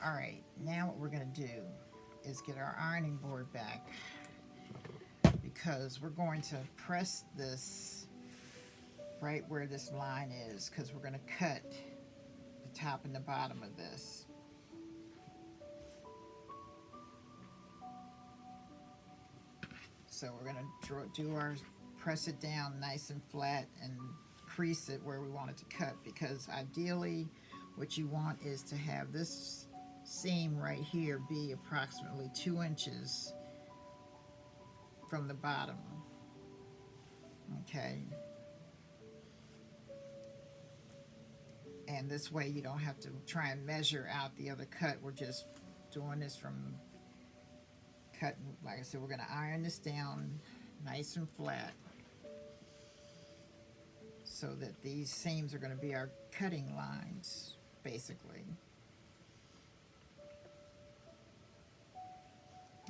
All right, now what we're going to do is get our ironing board back, because we're going to press this right where this line is, because we're going to cut the top and the bottom of this. So we're going to press it down nice and flat and crease it where we want it to cut, because ideally what you want is to have this seam right here be approximately 2 inches from the bottom. Okay, and this way you don't have to try and measure out the other cut. We're just doing this from cutting. Like I said, we're going to iron this down nice and flat, so that these seams are going to be our cutting lines, basically.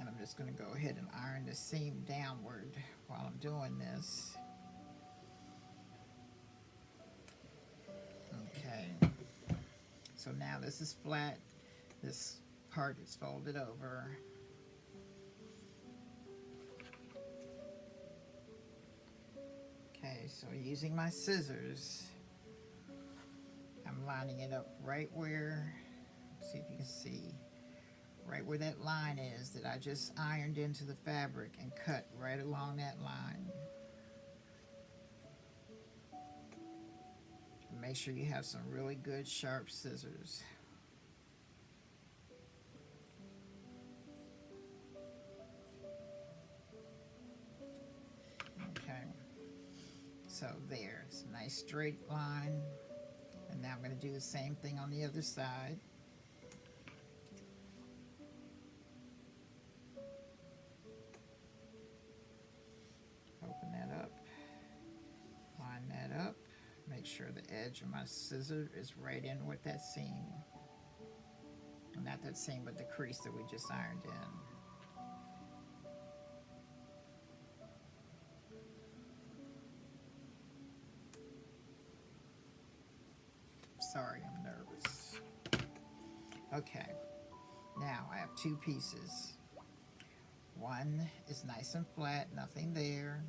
And I'm just going to go ahead and iron the seam downward while I'm doing this. Okay, so now this is flat, this part is folded over. Okay, so using my scissors, I'm lining it up right where, see if you can see, right where that line is that I just ironed into the fabric, and cut right along that line. Make sure you have some really good sharp scissors. Okay, so there, it's a nice straight line. And now I'm going to do the same thing on the other side. Open that up, line that up, make sure the edge of my scissor is right in with that seam. Not that seam, but the crease that we just ironed in. Sorry, I'm nervous. Okay, now I have 2 pieces. One is nice and flat, nothing there,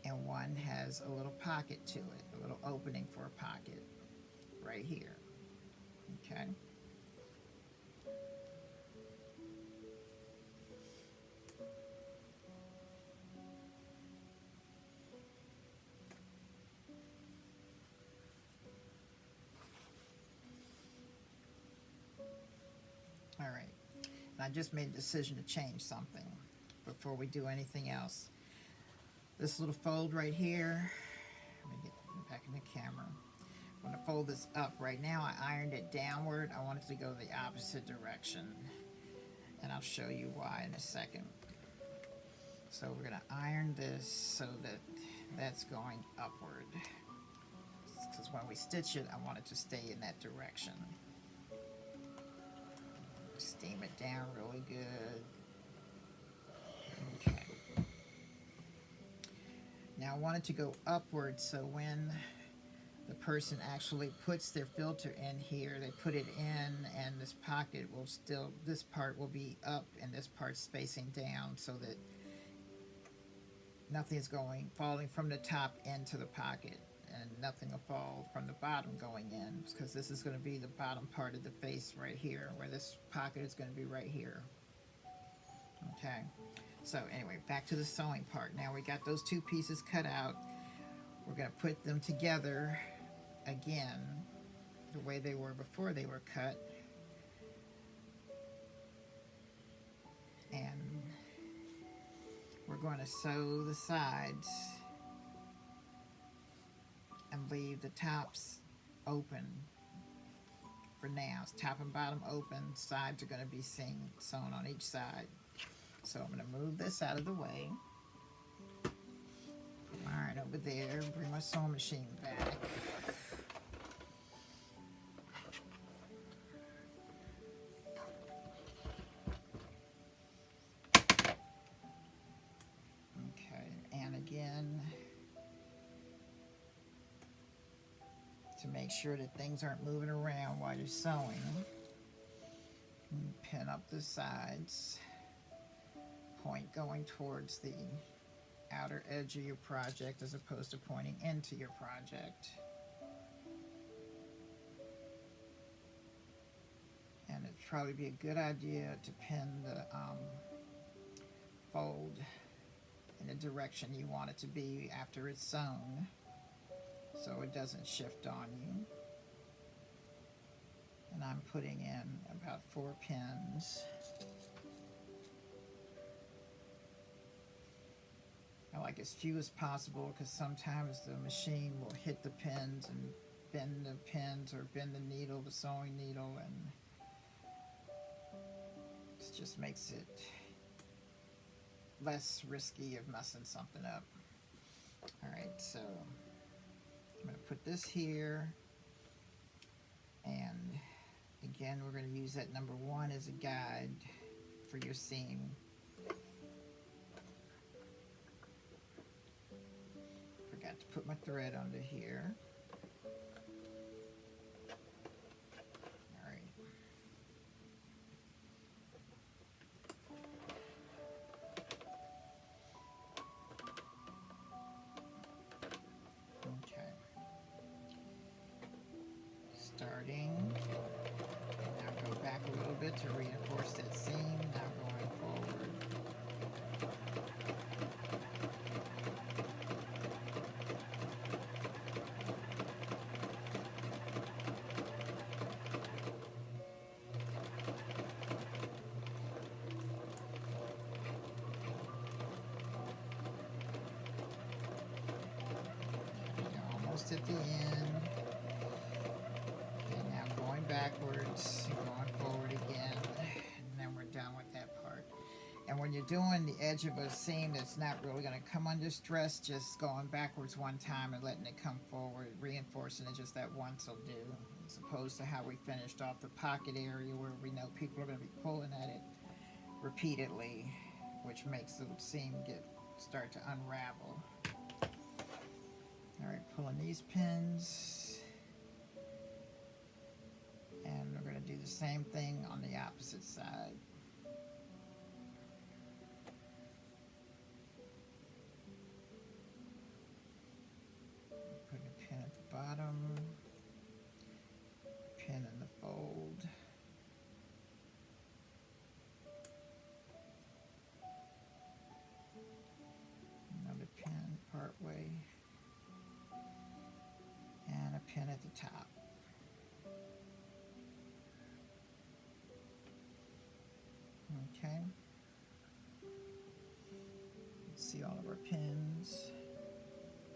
and one has a little pocket to it, a little opening for a pocket right here. Okay. All right, and I just made a decision to change something before we do anything else. This little fold right here, let me get back in the camera. I'm going to fold this up. Right now I ironed it downward. I want it to go the opposite direction, and I'll show you why in a second. So we're going to iron this so that that's going upward, because when we stitch it, I want it to stay in that direction. Steam it down really good. Okay. Now I want it to go upward, so when the person actually puts their filter in here, they put it in, and this pocket will still, this part will be up and this part's facing down, so that nothing is falling from the top into the pocket, and nothing will fall from the bottom going in, because this is going to be the bottom part of the face right here, where this pocket is going to be right here. Okay, so anyway, back to the sewing part. Now we got those 2 pieces cut out. We're going to put them together again the way they were before they were cut, and we're going to sew the sides and leave the tops open for now. It's top and bottom open. Sides are going to be sewn on each side. So I'm going to move this out of the way. Iron over there. Bring my sewing machine back. Okay, and again, to make sure that things aren't moving around while you're sewing, And pin up the sides, point going towards the outer edge of your project as opposed to pointing into your project. And it'd probably be a good idea to pin the fold in the direction you want it to be after it's sewn, so it doesn't shift on you. And I'm putting in about 4 pins. I like as few as possible because sometimes the machine will hit the pins and bend the pins or bend the needle, the sewing needle, and it just makes it less risky of messing something up. Alright, so I'm going to put this here, and again we're going to use that number 1 as a guide for your seam. Forgot to put my thread under here. Alright. Okay. Starting. Now go back a little bit to reinforce that seam. Now going forward. Almost at the end. Okay, now going backwards, going forward again, and then we're done with that part. And when you're doing the edge of a seam that's not really going to come under stress, just going backwards one time and letting it come forward, reinforcing it just that once will do, as opposed to how we finished off the pocket area where we know people are going to be pulling at it repeatedly, which makes the seam start to unravel. Alright, pulling these pins, and we're going to do the same thing on the opposite side. Put a pin at the bottom, pin in the fold. Another pin part way. And a pin at the top. Okay. See all of our pins.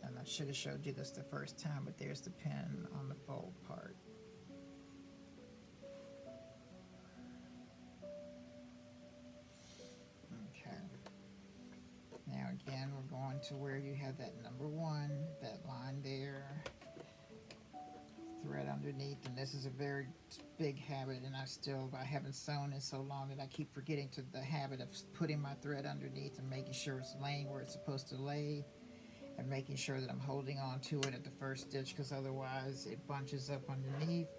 And I should have showed you this the first time, but there's the pin on the fold part. Okay. Now again, we're going to where you have that number 1, that line there. Thread underneath, and this is a very big habit, and I haven't sewn in so long that I keep forgetting to the habit of putting my thread underneath and making sure it's laying where it's supposed to lay, and making sure that I'm holding on to it at the first stitch, because otherwise it bunches up underneath,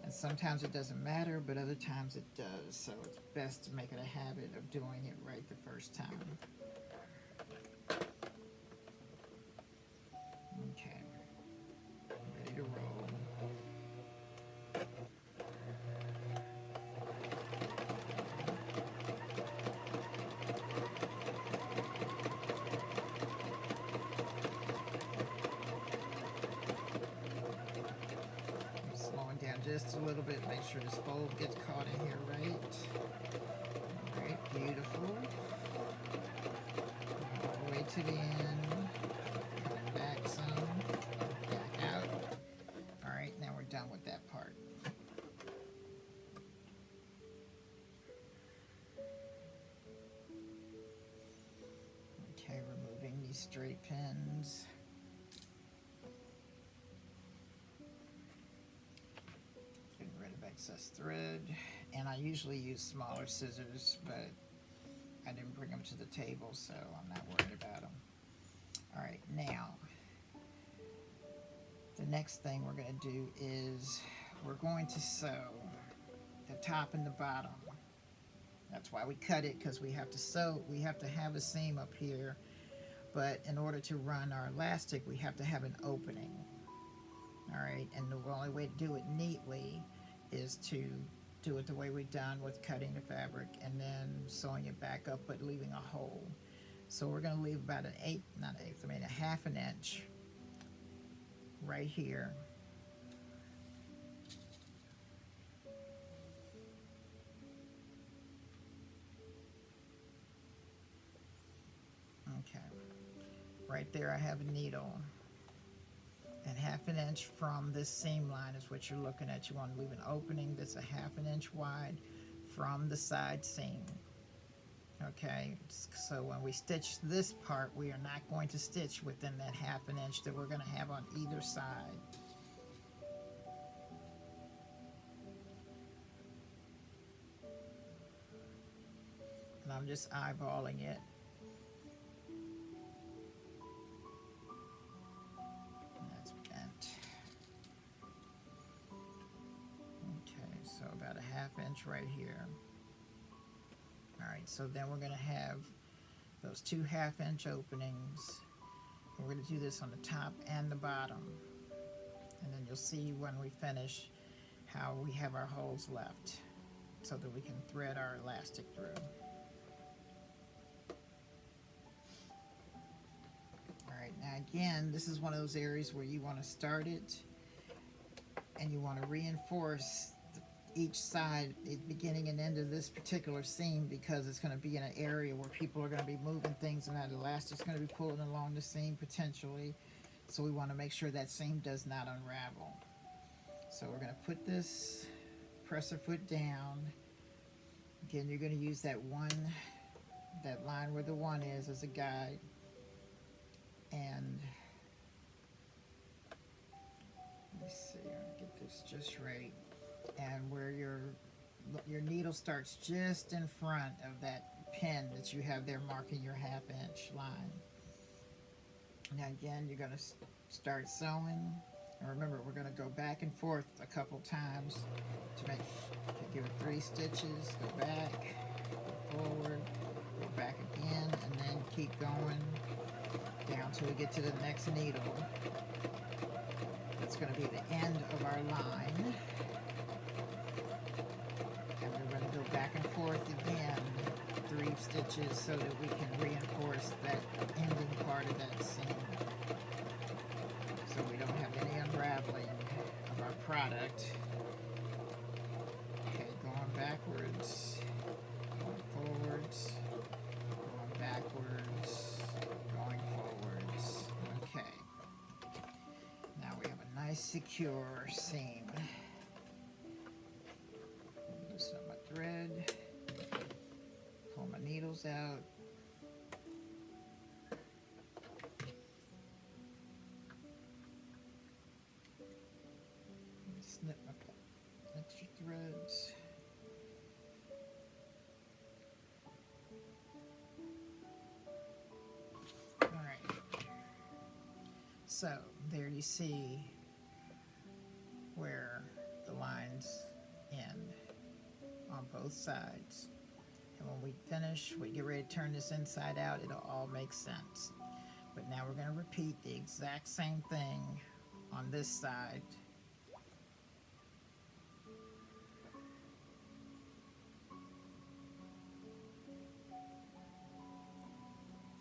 and sometimes it doesn't matter, but other times it does, so it's best to make it a habit of doing it right the first time. Okay, ready to roll. Just a little bit, make sure this fold gets caught in here right. Alright, beautiful. All the way to the end. Coming back some. Back out. Alright, now we're done with that part. Okay, removing these straight pins. Excess thread, and I usually use smaller scissors, but I didn't bring them to the table, so I'm not worried about them. Alright, now the next thing we're going to do is we're going to sew the top and the bottom That's why we cut it, because we have to sew, we have to have a seam up here, but in order to run our elastic, we have to have an opening. All right, and the only way to do it neatly is to do it the way we've done with cutting the fabric and then sewing it back up, but leaving a hole. So we're going to leave about an eighth, not an eighth, I mean a half an inch right here. Okay, right there I have a needle, and half an inch from this seam line is what you're looking at. You want to leave an opening that's a half an inch wide from the side seam. Okay, so when we stitch this part, we are not going to stitch within that half an inch that we're going to have on either side. And I'm just eyeballing it. That's bent. Okay, so about a half inch right here. Alright, so then we're going to have those 2 half-inch openings. We're going to do this on the top and the bottom. And then you'll see when we finish how we have our holes left so that we can thread our elastic through. Alright, now again, this is one of those areas where you want to start it and you want to reinforce each side, the beginning and end of this particular seam, because it's going to be in an area where people are going to be moving things and that elastic's going to be pulling along the seam potentially. So we want to make sure that seam does not unravel. So we're going to put this presser foot down. Again, you're going to use that line where the 1 is as a guide. And let me see, I'm going to get this just right. And where your needle starts just in front of that pin that you have there marking your half-inch line. Now again, you're going to start sewing. And remember, we're going to go back and forth a couple times to give it 3 stitches, go back, go forward, go back again, and then keep going down till we get to the next needle. That's going to be the end of our line. And we're going to go back and forth again, 3 stitches, so that we can reinforce that ending part of that seam, so we don't have any unraveling of our product. Okay, going backwards, going forwards, going backwards, going forwards. Okay. Now we have a nice secure seam. Loosen up my thread, pull my needles out. Snip my extra threads. All right. So there you see where the lines end on both sides. And when we finish, we get ready to turn this inside out, it'll all make sense. But now we're going to repeat the exact same thing on this side.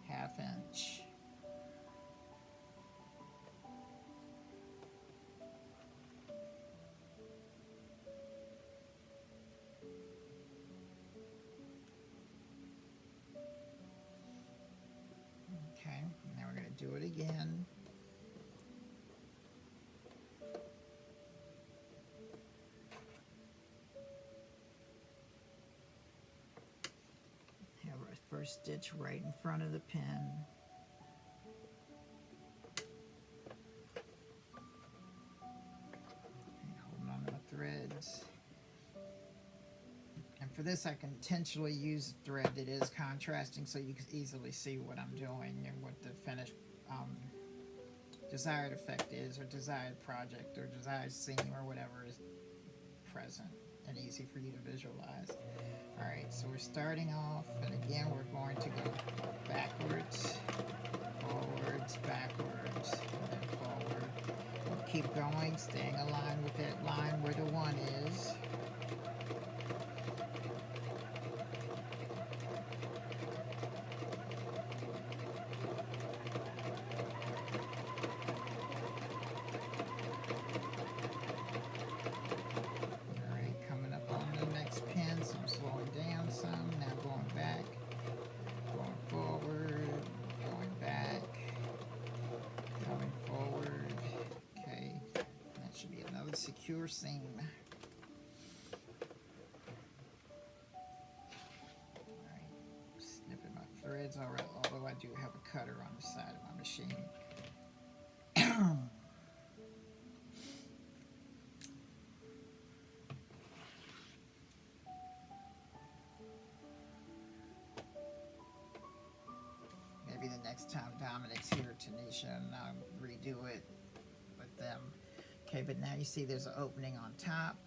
Half inch. Okay, now we're going to do it again. Have our first stitch right in front of the pin. Okay, holding on to my threads. And for this, I can intentionally use a thread that is contrasting so you can easily see what I'm doing and what the finished desired effect is, or desired project, or desired seam, or whatever is present and easy for you to visualize. All right, so we're starting off, and again, we're going to go backwards, forwards, backwards, and then forward. We'll keep going, staying aligned with that line where the 1 is. Secure seam. Alright, snipping my threads, alright, although I do have a cutter on the side of my machine. Maybe the next time Dominic's here, Tanisha, and I'll redo it with them. Okay, but now you see there's an opening on top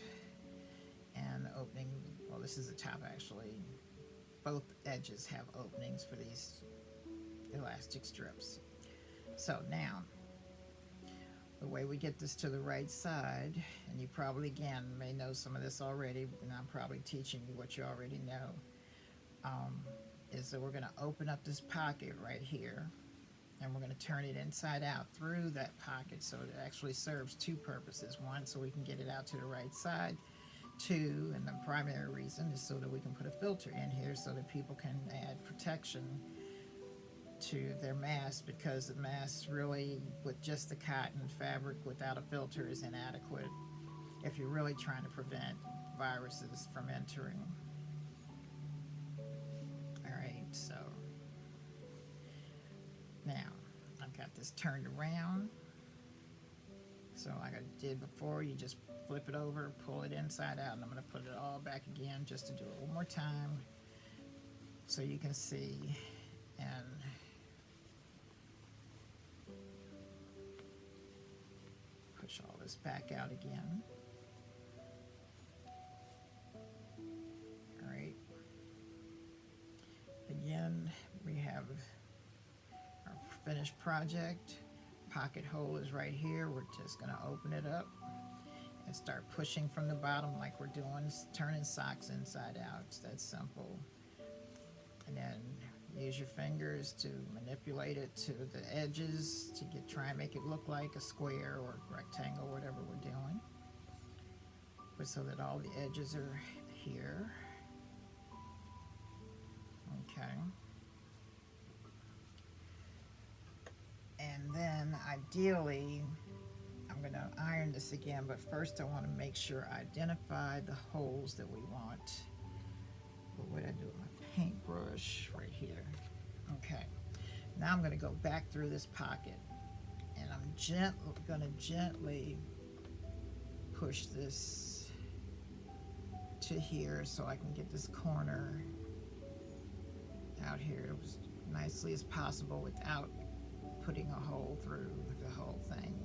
and opening, well, this is the top actually. Both edges have openings for these elastic strips. So now, the way we get this to the right side, and you probably, again, may know some of this already, and I'm probably teaching you what you already know, is that we're going to open up this pocket right here. And we're going to turn it inside out through that pocket, so it actually serves 2 purposes. 1, so we can get it out to the right side. 2, and the primary reason is so that we can put a filter in here so that people can add protection to their mask, because the mask really, with just the cotton fabric without a filter, is inadequate if you're really trying to prevent viruses from entering. Alright, so now, I've got this turned around. So like I did before, you just flip it over, pull it inside out, and I'm going to put it all back again just to do it one more time so you can see. And push all this back out again. All right. Again, we have our finished project. Pocket hole is right here. We're just going to open it up and start pushing from the bottom like we're doing, turning socks inside out. It's that simple. And then use your fingers to manipulate it to the edges to try and make it look like a square or rectangle, whatever we're doing. But so that all the edges are here. Okay. And then ideally, I'm going to iron this again, but first I want to make sure I identify the holes that we want. But what I do with my paintbrush right here. Okay. Now I'm going to go back through this pocket, and I'm going to gently push this to here so I can get this corner out here as nicely as possible without putting a hole through the whole thing.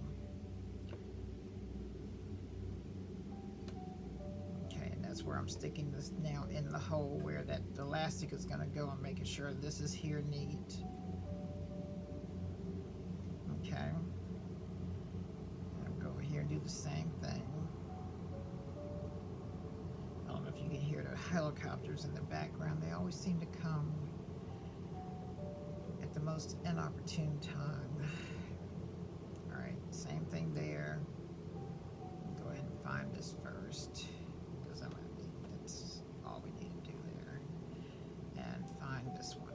Okay, and that's where I'm sticking this now in the hole where that elastic is going to go. I'm making sure this is here neat. Okay. And I'll go over here and do the same thing. I don't know if you can hear the helicopters in the background. They always seem to come at the most inopportune time. All right, same thing there. Go ahead and find this first, because that's all we need to do there. And find this one.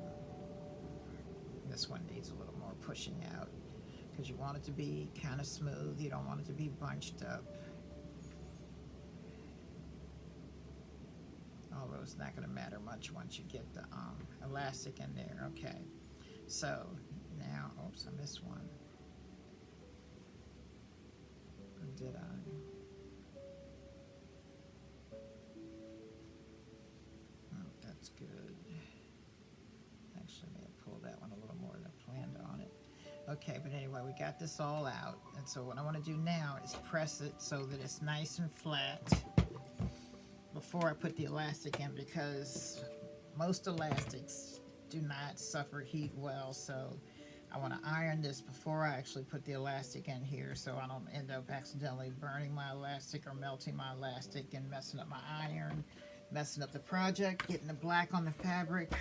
This one needs a little more pushing out, because you want it to be kind of smooth. You don't want it to be bunched up. Although it's not going to matter much once you get the elastic in there. Okay. So now, oops, I missed one. Or did I? Oh, that's good. Actually, I may have pulled that one a little more than I planned on it. Okay, but anyway, we got this all out. And so what I want to do now is press it so that it's nice and flat before I put the elastic in, because most elastics do not suffer heat well, so I want to iron this before I actually put the elastic in here, so I don't end up accidentally burning my elastic or melting my elastic and messing up my iron, messing up the project, getting the black on the fabric.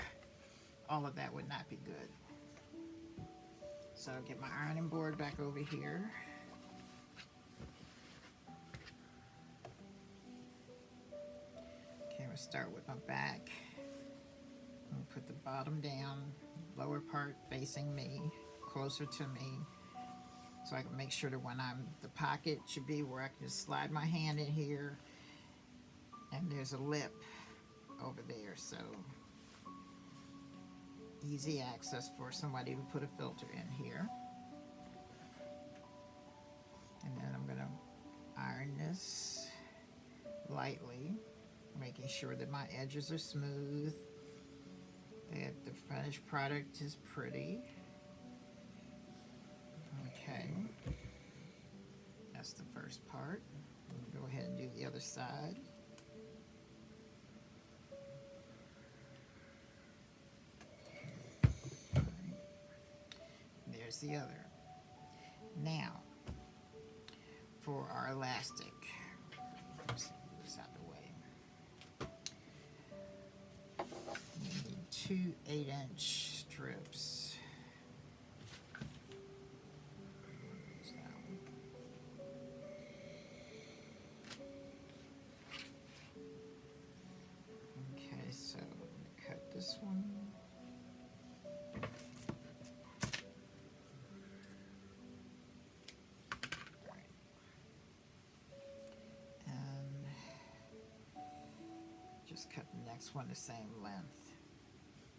All of that would not be good. So I'll get my ironing board back over here. Okay, we'll start with my back. I'm put the bottom down, lower part facing me, closer to me, so I can make sure that when the pocket should be where I can just slide my hand in here, and there's a lip over there, so easy access for somebody to put a filter in here. And then I'm gonna iron this lightly, making sure that my edges are smooth, that the finished product is pretty. Okay, that's the first part. We'll go ahead and do the other side. There's the other. Now, for our elastic, let's move this out of the way. We need 2 8-inch strips. Okay, so I'm gonna cut this one. Just cut the next one the same length.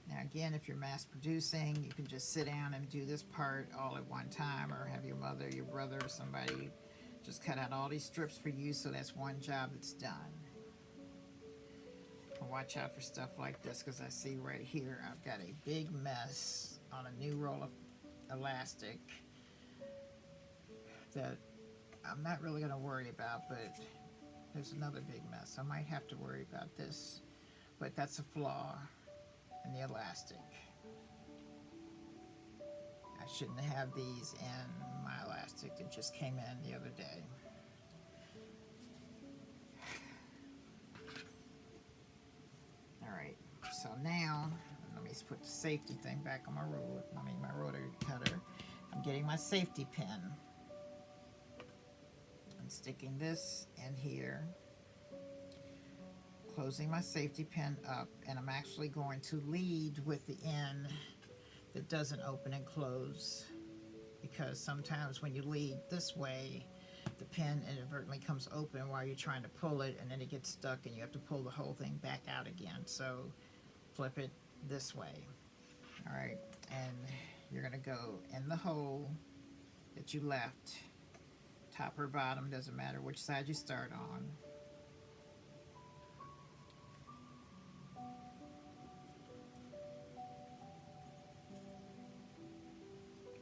Now again, if you're mass producing, you can just sit down and do this part all at one time, or have your mother, your brother, or somebody just cut out all these strips for you, so that's one job that's done. And watch out for stuff like this, because I see right here I've got a big mess on a new roll of elastic that I'm not really going to worry about, but there's another big mess. I might have to worry about this, but that's a flaw in the elastic. I shouldn't have these in my elastic that just came in the other day. All right, so now let me put the safety thing back on my my rotary cutter. I'm getting my safety pin. I'm sticking this in here, closing my safety pin up, and I'm actually going to lead with the end that doesn't open and close, because sometimes when you lead this way, the pin inadvertently comes open while you're trying to pull it, and then it gets stuck and you have to pull the whole thing back out again. So flip it this way. All right, and you're gonna go in the hole that you left, top or bottom, doesn't matter which side you start on.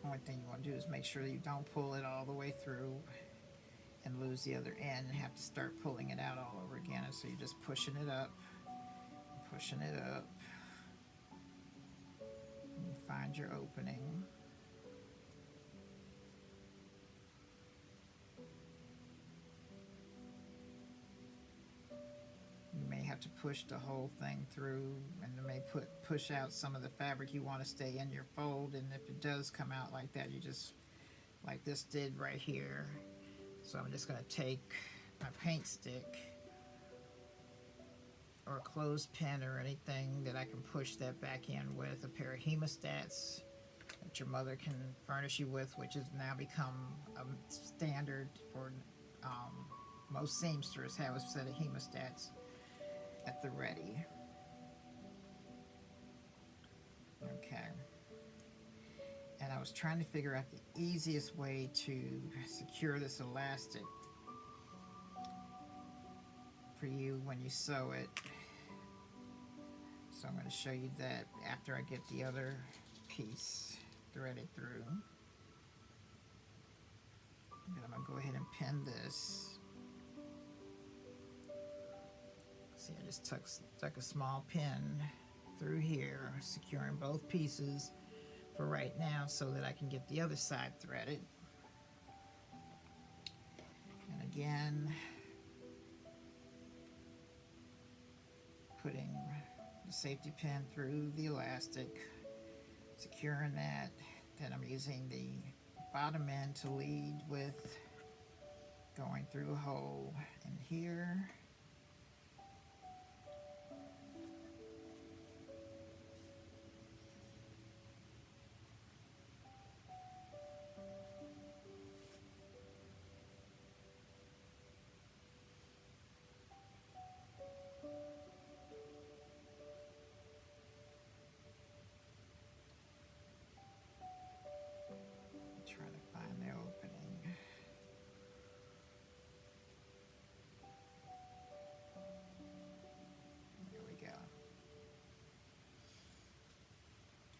Only thing you want to do is make sure that you don't pull it all the way through and lose the other end and have to start pulling it out all over again. And so you're just pushing it up, pushing it up. And you find your opening. You may have to push the whole thing through, and it may push out some of the fabric you want to stay in your fold. And if it does come out like that, you just, like this did right here. So I'm just going to take my paint stick or a clothespin or anything that I can push that back in with, a pair of hemostats that your mother can furnish you with, which has now become a standard for most seamsters have a set of hemostats at the ready. Okay. And I was trying to figure out the easiest way to secure this elastic for you when you sew it. So I'm going to show you that after I get the other piece threaded through. And I'm going to go ahead and pin this See, I just stuck a small pin through here, securing both pieces for right now so that I can get the other side threaded. And again, putting the safety pin through the elastic, securing that. Then I'm using the bottom end to lead with going through a hole in here. Try to find the opening. There we go.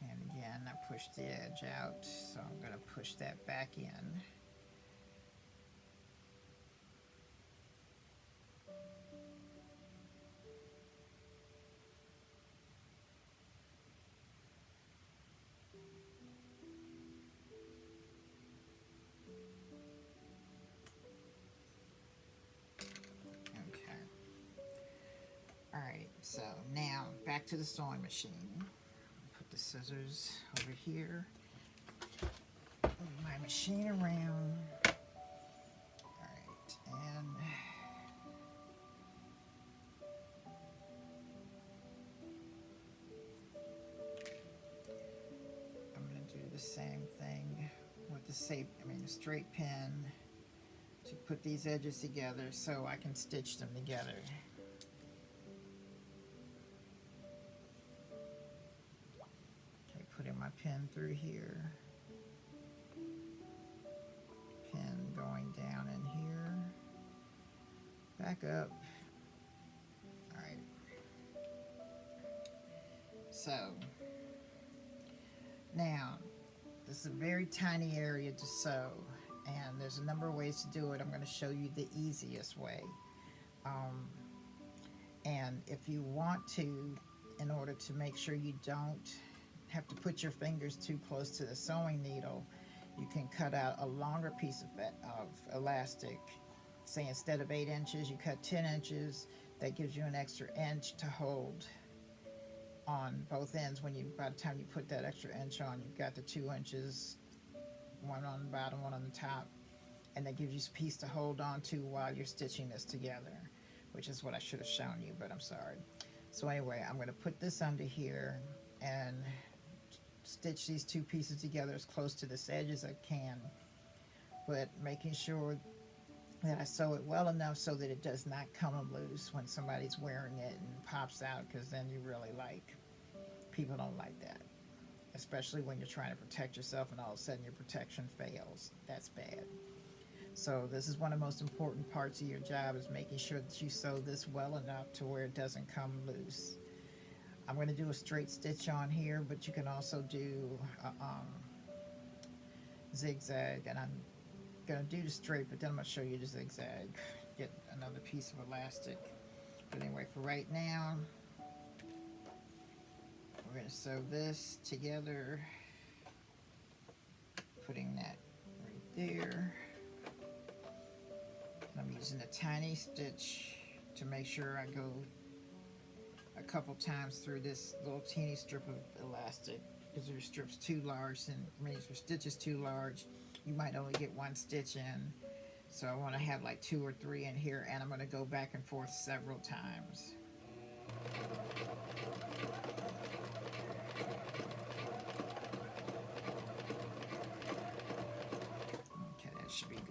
And again, I pushed the edge out, so I'm going to push that back in. Alright, so now back to the sewing machine. Put the scissors over here. Move my machine around. Alright, and I'm going to do the same thing with the straight pin to put these edges together so I can stitch them together. Putting my pin through here, pin going down in here, back up. All right. So now this is a very tiny area to sew, and there's a number of ways to do it. I'm going to show you the easiest way. And if you want to, in order to make sure you don't have to put your fingers too close to the sewing needle, you can cut out a longer piece of elastic. Say instead of 8 inches, you cut 10 inches. That gives you an extra inch to hold on both ends. By the time you put that extra inch on, you've got the 2 inches, one on the bottom, one on the top, and that gives you a piece to hold on to while you're stitching this together, which is what I should have shown you, but I'm sorry. So anyway, I'm going to put this under here and stitch these two pieces together as close to this edge as I can, but making sure that I sew it well enough so that it does not come loose when somebody's wearing it and pops out, because then people don't like that, especially when you're trying to protect yourself and all of a sudden your protection fails. That's bad. So this is one of the most important parts of your job, is making sure that you sew this well enough to where it doesn't come loose. I'm going to do a straight stitch on here, but you can also do zigzag, and I'm going to do the straight, but then I'm going to show you the zigzag. Get another piece of elastic. But anyway, for right now, we're going to sew this together, putting that right there. And I'm using a tiny stitch to make sure I go a couple times through this little teeny strip of elastic, because if your strip's too large, if your stitch is too large, you might only get one stitch in. So I want to have like 2 or 3 in here, and I'm going to go back and forth several times. Okay, that should be good.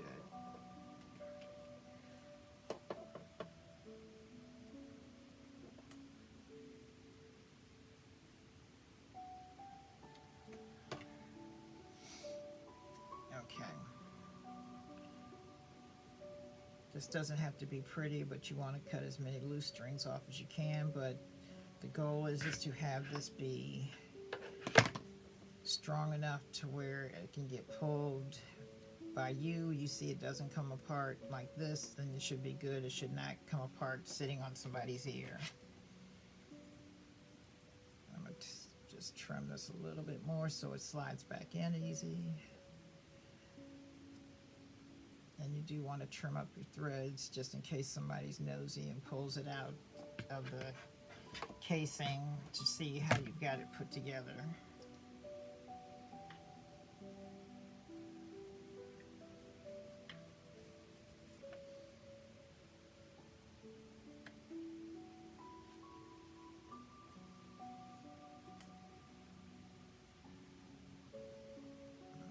Okay. This doesn't have to be pretty, but you want to cut as many loose strings off as you can, but the goal is to have this be strong enough to where it can get pulled by you see it doesn't come apart like this, then it should be good. It should not come apart sitting on somebody's ear. I'm going to just trim this a little bit more so it slides back in easy. And you do want to trim up your threads just in case somebody's nosy and pulls it out of the casing to see how you've got it put together.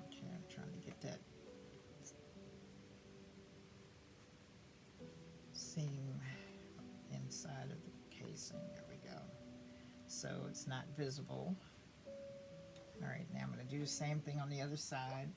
Okay, I'm trying to get that seam inside of the casing. There we go. So it's not visible. All right, now I'm going to do the same thing on the other side.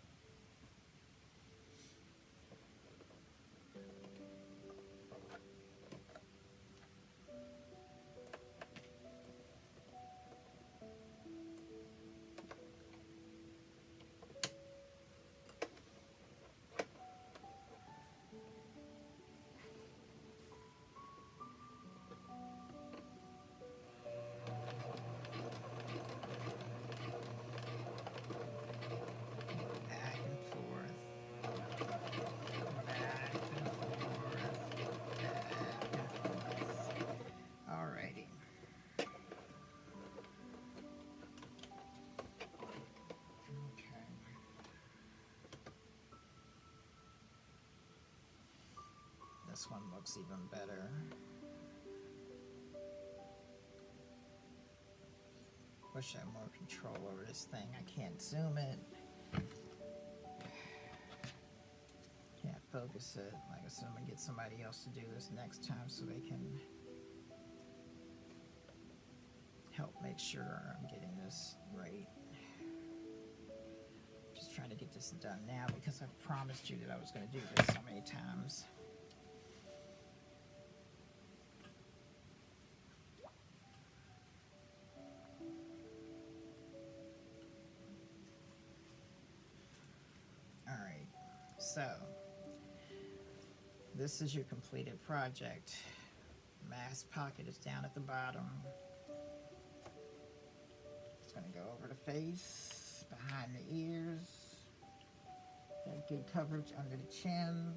This one looks even better. Wish I had more control over this thing. I can't zoom it. Can't focus it. Like I said, I'm going to get somebody else to do this next time so they can help make sure I'm getting this right. Just trying to get this done now because I promised you that I was going to do this so many times. So, this is your completed project. Mask pocket is down at the bottom. It's going to go over the face, behind the ears. Got good coverage under the chin,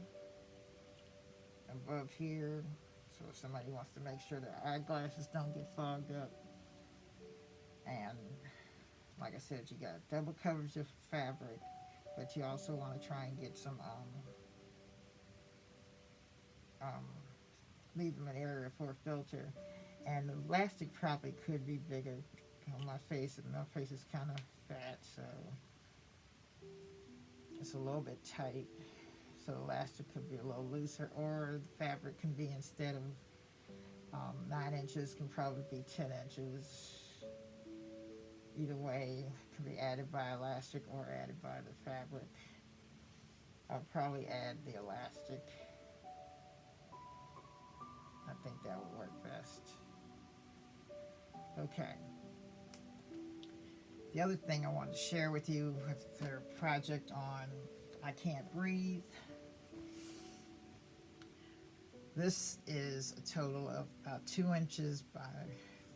above here. So if somebody wants to make sure their eyeglasses don't get fogged up. And like I said, you got double coverage of fabric. But you also want to try and get some, leave them an area for a filter. And the elastic probably could be bigger on my face, and my face is kind of fat, so it's a little bit tight. So the elastic could be a little looser, or the fabric can be, instead of 9 inches, can probably be 10 inches. Either way, it can be added by elastic or added by the fabric. I'll probably add the elastic. I think that would work best. Okay. The other thing I wanted to share with you with their project on I Can't Breathe. This is a total of about 2 inches by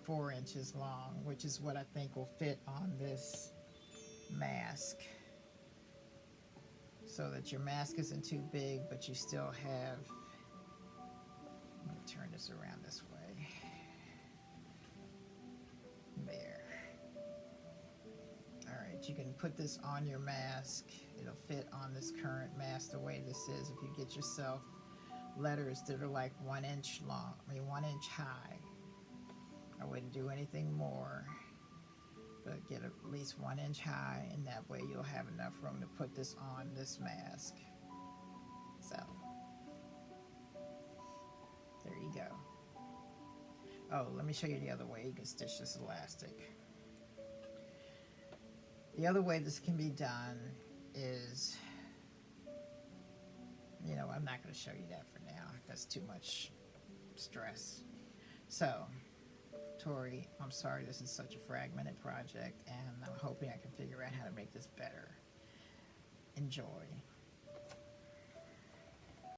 4 inches long, which is what I think will fit on this mask, so that your mask isn't too big, but you still have, let me turn this around this way, there. Alright, you can put this on your mask. It'll fit on this current mask the way this is. If you get yourself letters that are like 1 inch long, 1 inch high, I wouldn't do anything more, but get at least 1 inch high, and that way you'll have enough room to put this on this mask. So, there you go. Oh, let me show you the other way you can stitch this elastic. The other way this can be done is, I'm not going to show you that for now. That's too much stress. So, Tori, I'm sorry this is such a fragmented project, and I'm hoping I can figure out how to make this better. Enjoy.